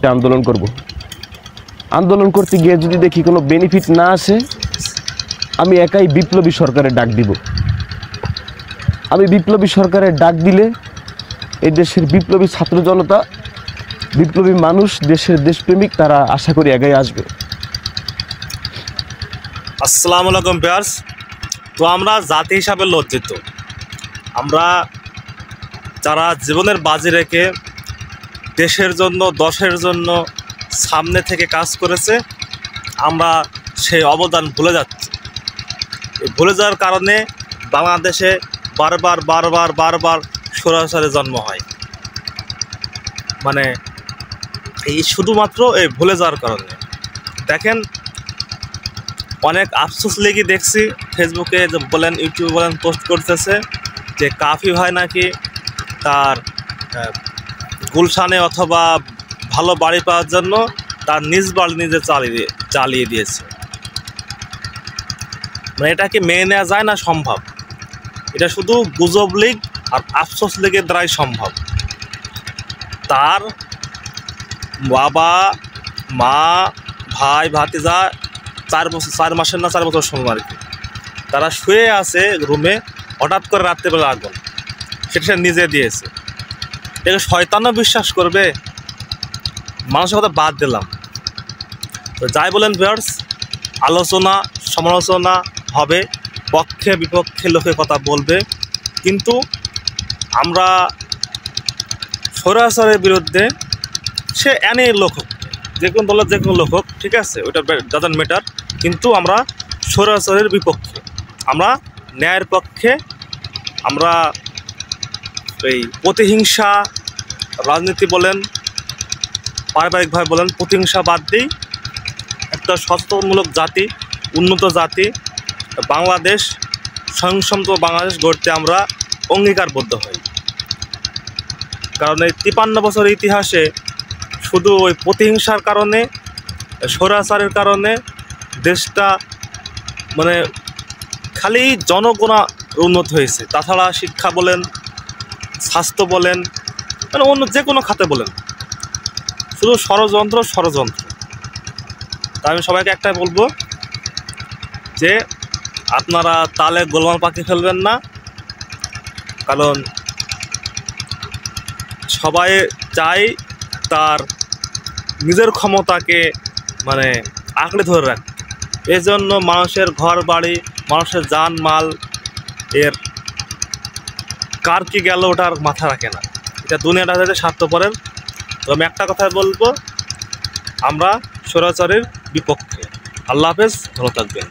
একটা আন্দোলন করব। আন্দোলন করতে গিয়ে যদি দেখি কোনো বেনিফিট না আসে, আমি একাই বিপ্লবী সরকারের ডাক দিব। আমি বিপ্লবী সরকারের ডাক দিলে এই দেশের বিপ্লবী ছাত্র জনতা, বিপ্লবী মানুষ, দেশের দেশপ্রেমিক, তারা আশা করি একাই আসবে। আসসালামু আলাইকুম ভিউয়ার্স। তো আমরা জাতি হিসাবে লজ্জিত। আমরা যারা জীবনের বাজি রেখে দেশের জন্য, দশের জন্য সামনে থেকে কাজ করেছে, আমরা সেই অবদান ভুলে যাচ্ছি। ভুলে যাওয়ার কারণে বাংলাদেশে বারবার স্বৈরাচারের জন্ম হয়। মানে এই শুধুমাত্র এই ভুলে যাওয়ার কারণে। দেখেন, অনেক আফসোস লেগে দেখছি ফেসবুকে বলেন, ইউটিউবে বলেন, পোস্ট করতেছে যে কাফি ভাই নাকি তার গুলশানে অথবা ভালো বাড়ি পাওয়ার জন্য তার নিজ বাড়ি নিজে চালিয়ে দিয়েছে। মানে এটা কি মেনে নেওয়া যায় না? সম্ভব? এটা শুধু গুজব লীগ আর আফসোস লীগের দ্বারাই সম্ভব। তার বাবা, মা, ভাই, ভাতিজা 4 বছর সময় আর কি, তারা শুয়ে আছে রুমে, হঠাৎ করে রাত্রেবেলা আগুন, সেটা সে নিজে দিয়েছে। এটাকে শয়তানও বিশ্বাস করবে? মানুষের কথা বাদ দিলাম। তো যাই বলেন ভিউয়ার্স, আলোচনা সমালোচনা হবে, পক্ষে বিপক্ষে লোকে কথা বলবে, কিন্তু আমরা স্বৈরাচারের বিরুদ্ধে, সে এনে লোক হোক, যে কোনো দলের যে কোনো লোক হোক, ঠিক আছে, ওইটা ডাজন্ট ম্যাটার, কিন্তু আমরা স্বৈরাচারের বিপক্ষে, আমরা ন্যায়ের পক্ষে। আমরা এই প্রতিহিংসা রাজনীতি বলেন, পারিবারিকভাবে বলেন, প্রতিহিংসা বাদ দিই, একটা সচেতনমূলক জাতি, উন্নত জাতি, বাংলাদেশ, স্বয়ংসম্পূর্ণ বাংলাদেশ গড়তে আমরা অঙ্গীকারবদ্ধ হই। কারণ এই 53 বছরের ইতিহাসে শুধু ওই প্রতিহিংসার কারণে, স্বৈরাচারের কারণে দেশটা মানে খালি জনগণা উন্নত হয়েছে। তাছাড়া শিক্ষা বলেন, স্বাস্থ্য বলেন, মানে অন্য যে কোনো খাতে বলেন, শুধু ষড়যন্ত্র। তা আমি সবাইকে একটাই বলবো যে আপনারা তালে গোলমাল পাকিয়ে ফেলবেন না। কারণ সবাই চায় তার নিজের ক্ষমতাকে মানে আঁকড়ে ধরে রাখতে। এই জন্য মানুষের ঘর বাড়ি, মানুষের জান মাল, এর কার কি গেল ওটার মাথা রাখে না। এটা দুনিয়াটা হচ্ছে স্বার্থপরের। তো আমি একটা কথা বলবো, আমরা স্বৈরাচারের বিপক্ষে। আল্লাহ হাফেজ, ভালো থাকবেন।